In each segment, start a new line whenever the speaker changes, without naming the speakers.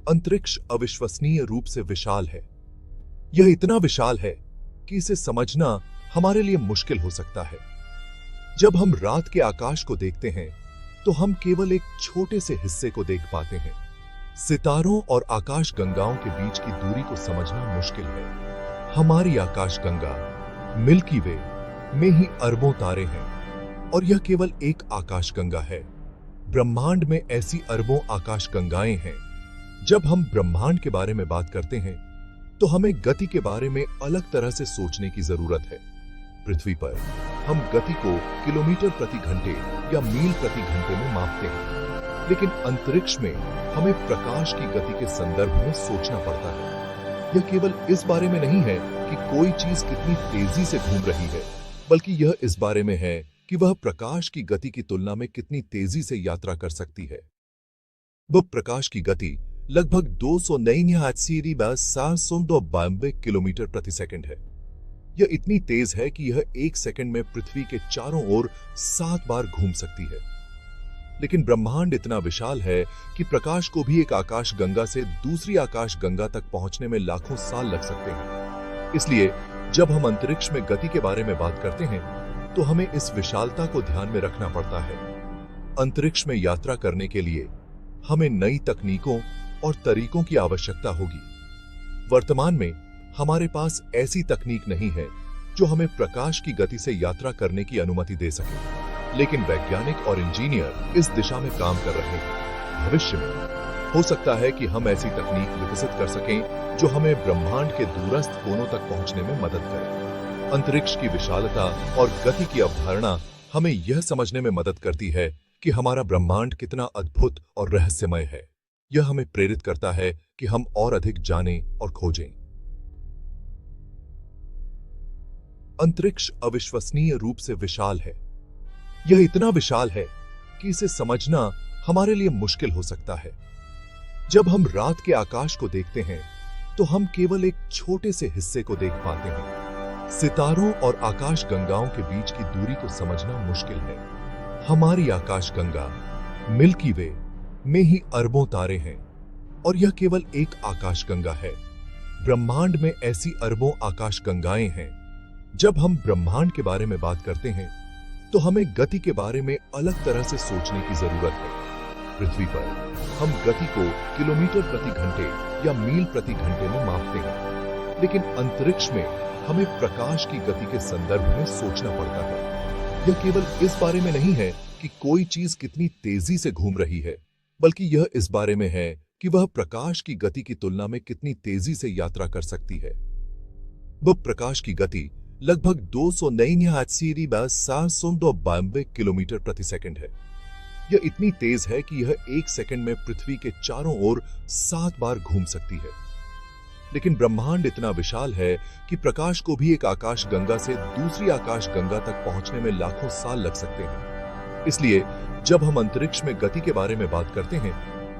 अंतरिक्ष अविश्वसनीय रूप से विशाल है। यह इतना विशाल है कि इसे समझना हमारे लिए मुश्किल हो सकता है। जब हम रात के आकाश को देखते हैं तो हम केवल एक छोटे से हिस्से को देख पाते हैं। सितारों और आकाश गंगाओं के बीच की दूरी को समझना मुश्किल है। हमारी आकाश गंगा मिल्की वे में ही अरबों तारे हैं और यह केवल एक आकाश गंगा है। ब्रह्मांड में ऐसी अरबों आकाश गंगाएं हैं। जब हम ब्रह्मांड के बारे में बात करते हैं तो हमें गति के बारे में अलग तरह से सोचने की जरूरत है। पृथ्वी पर हम गति को किलोमीटर प्रति घंटे या मील प्रति घंटे में मापते हैं, लेकिन अंतरिक्ष में हमें प्रकाश की गति के संदर्भ में सोचना पड़ता है। यह केवल इस बारे में नहीं है कि कोई चीज कितनी तेजी से घूम रही है, बल्कि यह इस बारे में है कि वह प्रकाश की गति की तुलना में कितनी तेजी से यात्रा कर सकती है। वह प्रकाश की गति लगभग 292 किलोमीटर प्रति सेकंड है। यह इतनी तेज है कि यह एक सेकंड में पृथ्वी के चारों ओर 7 बार घूम सकती है। लेकिन ब्रह्मांड इतना विशाल है कि प्रकाश को भी एक आकाश गंगा से दूसरी आकाश गंगा तक पहुंचने में लाखों साल लग सकते हैं। इसलिए जब हम अंतरिक्ष में गति के बारे में बात करते हैं तो हमें इस विशालता को ध्यान में रखना पड़ता है। अंतरिक्ष में यात्रा करने के लिए हमें नई तकनीकों और तरीकों की आवश्यकता होगी। वर्तमान में हमारे पास ऐसी तकनीक नहीं है जो हमें प्रकाश की गति से यात्रा करने की अनुमति दे सके, लेकिन वैज्ञानिक और इंजीनियर इस दिशा में काम कर रहे हैं। भविष्य में हो सकता है कि हम ऐसी तकनीक विकसित कर सकें जो हमें ब्रह्मांड के दूरस्थ कोनों तक पहुंचने में मदद करे। अंतरिक्ष की विशालता और गति की अवधारणा हमें यह समझने में मदद करती है कि हमारा ब्रह्मांड कितना अद्भुत और रहस्यमय है। यह हमें प्रेरित करता है कि हम और अधिक जानें और खोजें। अंतरिक्ष अविश्वसनीय रूप से विशाल है। यह इतना विशाल है कि इसे समझना हमारे लिए मुश्किल हो सकता है। जब हम रात के आकाश को देखते हैं तो हम केवल एक छोटे से हिस्से को देख पाते हैं। सितारों और आकाश गंगाओं के बीच की दूरी को समझना मुश्किल है। हमारी आकाश गंगा मिल्की वे में ही अरबों तारे हैं और यह केवल एक आकाश गंगा है। ब्रह्मांड में ऐसी अरबों आकाश गंगाएं हैं। जब हम ब्रह्मांड के बारे में बात करते हैं तो हमें गति के बारे में अलग तरह से सोचने की जरूरत है। पृथ्वी पर हम गति को किलोमीटर प्रति घंटे या मील प्रति घंटे में मापते हैं, लेकिन अंतरिक्ष में हमें प्रकाश की गति के संदर्भ में सोचना पड़ता है। यह केवल इस बारे में नहीं है कि कोई चीज कितनी तेजी से घूम रही है, बल्कि यह इस बारे में है कि वह प्रकाश की गति की तुलना में कितनी तेजी से यात्रा कर सकती है। वह प्रकाश की गति लगभग 292 किलोमीटर प्रति सेकंड है। यह इतनी तेज है कि यह एक सेकंड में पृथ्वी के चारों ओर 7 बार घूम सकती है। लेकिन ब्रह्मांड इतना विशाल है कि प्रकाश को भी एक आकाश गंगा से दूसरी आकाश गंगा तक पहुंचने में लाखों साल लग सकते हैं। इसलिए जब हम अंतरिक्ष में गति के बारे में बात करते हैं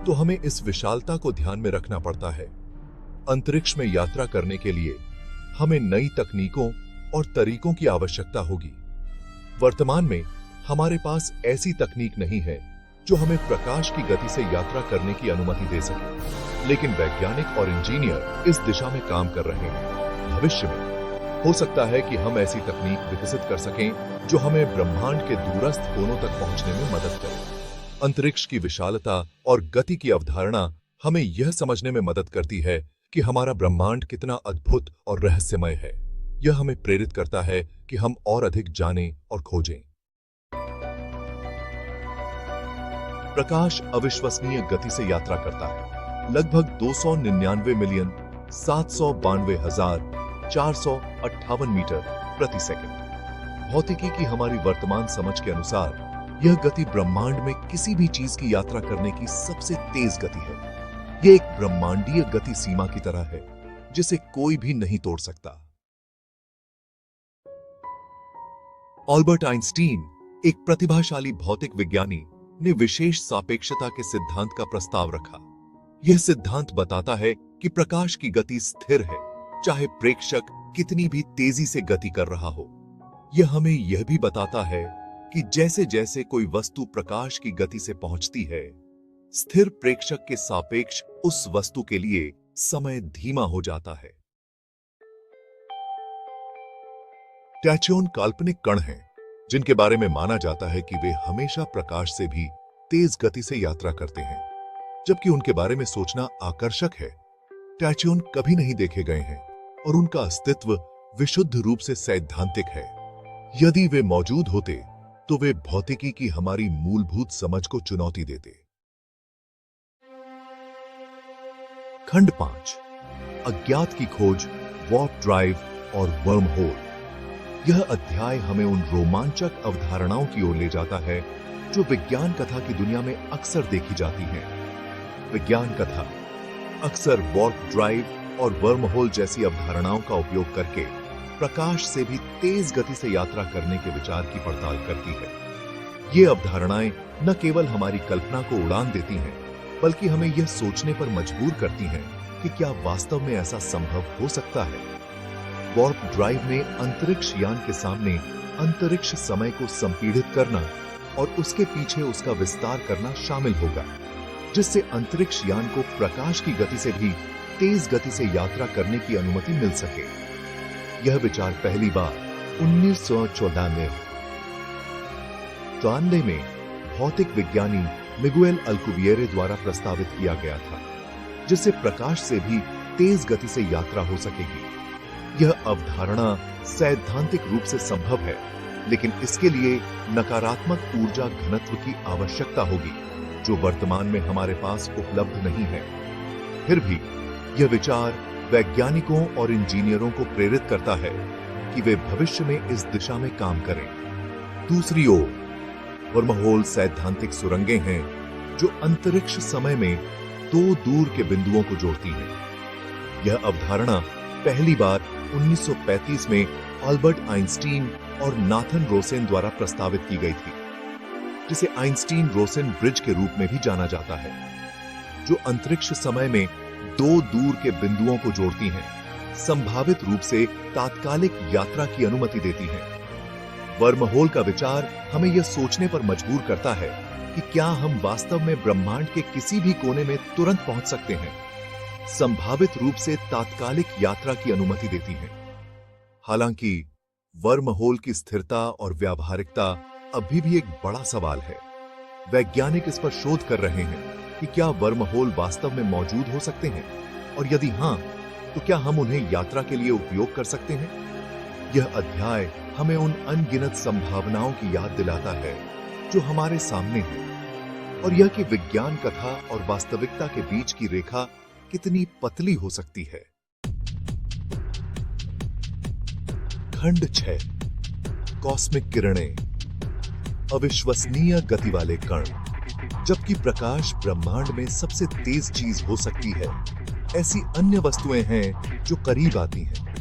तो हमें इस विशालता को ध्यान में रखना पड़ता है। अंतरिक्ष में यात्रा करने के लिए हमें नई तकनीकों और तरीकों की आवश्यकता होगी। वर्तमान में हमारे पास ऐसी तकनीक नहीं है जो हमें प्रकाश की गति से यात्रा करने की अनुमति दे सके, लेकिन वैज्ञानिक और इंजीनियर इस दिशा में काम कर रहे हैं। भविष्य में हो सकता है कि हम ऐसी तकनीक विकसित कर सकें जो हमें ब्रह्मांड के दूरस्थ कोनों तक पहुंचने में मदद करे। अंतरिक्ष की विशालता और गति की अवधारणा हमें यह समझने में मदद करती है कि हमारा ब्रह्मांड कितना अद्भुत और रहस्यमय है। यह हमें प्रेरित करता है कि हम और अधिक जानें और खोजें। प्रकाश अविश्वसनीय गति से यात्रा करता है, लगभग 299,792,458 मीटर प्रति सेकंड। भौतिकी की हमारी वर्तमान समझ के अनुसार यह गति ब्रह्मांड में किसी भी चीज की यात्रा करने की सबसे तेज गति है। यह एक ब्रह्मांडीय गति सीमा की तरह है जिसे कोई भी नहीं तोड़ सकता। अल्बर्ट आइंस्टीन, एक प्रतिभाशाली भौतिक विज्ञानी, ने विशेष सापेक्षता के सिद्धांत का प्रस्ताव रखा। यह सिद्धांत बताता है कि प्रकाश की गति स्थिर है, चाहे प्रेक्षक कितनी भी तेजी से गति कर रहा हो। यह हमें यह भी बताता है कि जैसे जैसे कोई वस्तु प्रकाश की गति से पहुंचती है, स्थिर प्रेक्षक के सापेक्ष उस वस्तु के लिए समय धीमा हो जाता है। टैच्योन काल्पनिक कण हैं जिनके बारे में माना जाता है कि वे हमेशा प्रकाश से भी तेज गति से यात्रा करते हैं, जबकि उनके बारे में सोचना आकर्षक है। टैच्योन कभी नहीं देखे गए हैं और उनका अस्तित्व विशुद्ध रूप से सैद्धांतिक है। यदि वे मौजूद होते तो वे भौतिकी की हमारी मूलभूत समझ को चुनौती देते। खंड 5, अज्ञात की खोज, वार्प ड्राइव और वर्म होल। यह अध्याय हमें उन रोमांचक अवधारणाओं की ओर ले जाता है जो विज्ञान कथा की दुनिया में अक्सर देखी जाती हैं। विज्ञान कथा अक्सर वार्प ड्राइव और वर्म होल जैसी अवधारणाओं का उपयोग करके प्रकाश से भी तेज गति से यात्रा करने के विचार की पड़ताल करती है। ये अवधारणाएं न केवल हमारी कल्पना को उड़ान देती हैं, बल्कि हमें यह सोचने पर मजबूर करती हैं कि क्या वास्तव में ऐसा संभव हो सकता है। वार्प ड्राइव में अंतरिक्ष यान के सामने अंतरिक्ष समय को संपीड़ित करना और उसके पीछे उसका विस्तार करना शामिल होगा, जिससे अंतरिक्ष यान को प्रकाश की गति से भी तेज गति से यात्रा करने की अनुमति मिल सके। यह विचार पहली बार 1994 में भौतिक विज्ञानी मिगुएल अल्कुविएरे द्वारा प्रस्तावित किया गया था, जिससे प्रकाश से भी तेज गति से यात्रा हो सकेगी। यह अवधारणा सैद्धांतिक रूप से संभव है, लेकिन इसके लिए नकारात्मक ऊर्जा घनत्व की आवश्यकता होगी, जो वर्तमान में हमारे पास उपलब्ध नहीं है। फिर भी यह विचार वैज्ञानिकों और इंजीनियरों को प्रेरित करता है कि वे भविष्य में इस दिशा में काम करें। दूसरी ओर, वर्महोल सैद्धांतिक सुरंगें हैं जो अंतरिक्ष समय में दो दूर के बिंदुओं को जोड़ती हैं। यह अवधारणा पहली बार 1935 में अल्बर्ट आइंस्टीन और नाथन रोसेन द्वारा प्रस्तावित की गई थी, जिसे आइंस्टीन-रोसेन ब्रिज के रूप में भी जाना जाता है, जो अंतरिक्ष समय में दो दूर के बिंदुओं को जोड़ती हैं, संभावित रूप से तात्कालिक यात्रा की अनुमति देती हैं। वर्महोल का विचार हमें यह सोचने पर मजबूर करता है कि क्या हम वास्तव में ब्रह्मांड के किसी भी कोने में तुरंत पहुंच सकते हैं, संभावित रूप से तात्कालिक यात्रा की अनुमति देती हैं। हालांकि वर्महोल की स्थिरता और व्यावहारिकता अभी भी एक बड़ा सवाल है। वैज्ञानिक इस पर शोध कर रहे हैं कि क्या वर्महोल वास्तव में मौजूद हो सकते हैं, और यदि हां, तो क्या हम उन्हें यात्रा के लिए उपयोग कर सकते हैं। यह अध्याय हमें उन अनगिनत संभावनाओं की याद दिलाता है जो हमारे सामने है, और यह कि विज्ञान कथा और वास्तविकता के बीच की रेखा कितनी पतली हो सकती है। खंड 6, कॉस्मिक किरणें, अविश्वसनीय गति वाले कण। जबकि प्रकाश ब्रह्मांड में सबसे तेज चीज हो सकती है, ऐसी अन्य वस्तुएं हैं जो करीब आती हैं।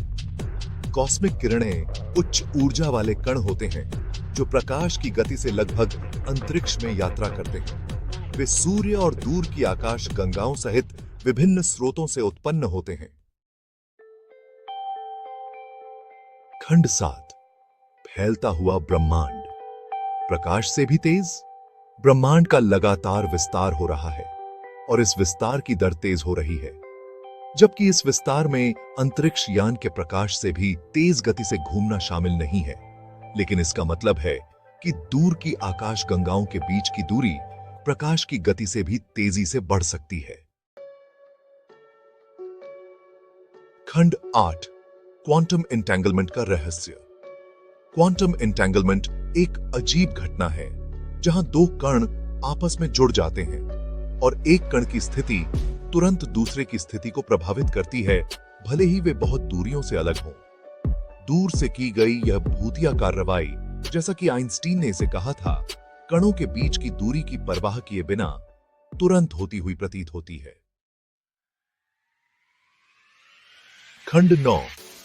कॉस्मिक किरणें उच्च ऊर्जा वाले कण होते हैं जो प्रकाश की गति से लगभग अंतरिक्ष में यात्रा करते हैं। वे सूर्य और दूर की आकाश गंगाओं सहित विभिन्न स्रोतों से उत्पन्न होते हैं। खंड 7, फैलता हुआ ब्रह्मांड, प्रकाश से भी तेज। ब्रह्मांड का लगातार विस्तार हो रहा है और इस विस्तार की दर तेज हो रही है, जबकि इस विस्तार में अंतरिक्ष यान के प्रकाश से भी तेज गति से घूमना शामिल नहीं है। लेकिन इसका मतलब है कि दूर की आकाश गंगाओं के बीच की दूरी प्रकाश की गति से भी तेजी से बढ़ सकती है। खंड 8, क्वांटम एंटेंगलमेंट का रहस्य। क्वांटम एंटेंगलमेंट एक अजीब घटना है जहां दो कण आपस में जुड़ जाते हैं और एक कण की स्थिति तुरंत दूसरे की स्थिति को प्रभावित करती है, भले ही वे बहुत दूरियों से अलग हों। दूर से की गई यह भूतिया कार्रवाई, जैसा कि आइंस्टीन ने इसे कहा था, कणों के बीच की दूरी की परवाह किए बिना तुरंत होती हुई प्रतीत होती है। खंड 9,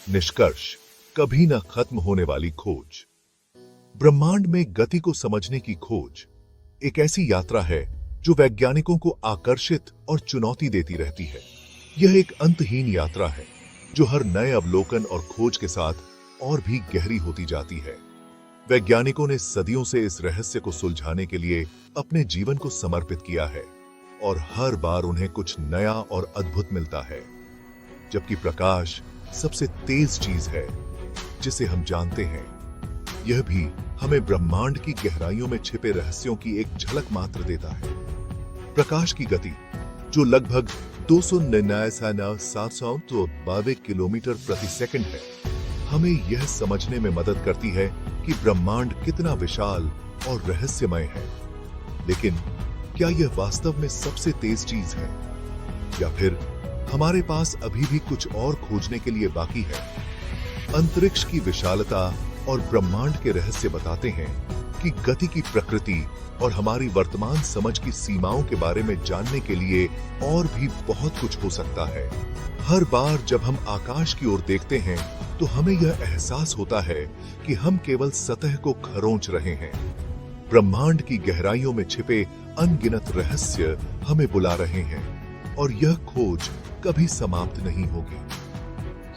निष्कर्ष, कभी न खत्म होने वाली खोज। ब्रह्मांड में गति को समझने की खोज एक ऐसी यात्रा है जो वैज्ञानिकों को आकर्षित और चुनौती देती रहती है। यह एक अंतहीन यात्रा है जो हर नए अवलोकन और खोज के साथ और भी गहरी होती जाती है। वैज्ञानिकों ने सदियों से इस रहस्य को सुलझाने के लिए अपने जीवन को समर्पित किया है और हर बार उन्हें कुछ नया और अद्भुत मिलता है। जबकि प्रकाश सबसे तेज चीज है जिसे हम जानते हैं, यह भी हमें ब्रह्मांड की गहराइयों में छिपे रहस्यों की एक झलक मात्र देता है। प्रकाश की गति, जो लगभग 299,792 किलोमीटर प्रति सेकंड है, हमें यह समझने में मदद करती है कि ब्रह्मांड कितना विशाल और रहस्यमय है। लेकिन क्या यह वास्तव में सबसे तेज चीज है, या फिर हमारे पास अभी भी कुछ और खोजने के लिए बाकी है? अंतरिक्ष की विशालता और ब्रह्मांड के रहस्य बताते हैं कि गति की प्रकृति और हमारी वर्तमान समझ की सीमाओं के बारे में जानने के लिए और भी बहुत कुछ हो सकता है। हर बार जब हम आकाश की ओर देखते हैं तो हमें यह एहसास होता है कि हम केवल सतह को खरोंच रहे हैं। ब्रह्मांड की गहराइयों में छिपे अनगिनत रहस्य हमें बुला रहे हैं और यह खोज कभी समाप्त नहीं होगी।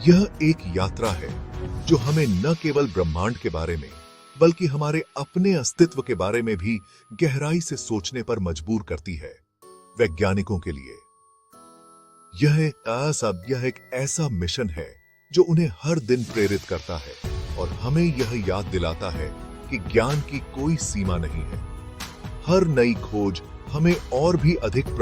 यह एक यात्रा है जो हमें न केवल ब्रह्मांड के बारे में बल्कि हमारे अपने अस्तित्व के बारे में भी गहराई से सोचने पर मजबूर करती है। वैज्ञानिकों के लिए यह एक ऐसा मिशन है जो उन्हें हर दिन प्रेरित करता है और हमें यह याद दिलाता है कि ज्ञान की कोई सीमा नहीं है। हर नई खोज हमें और भी अधिक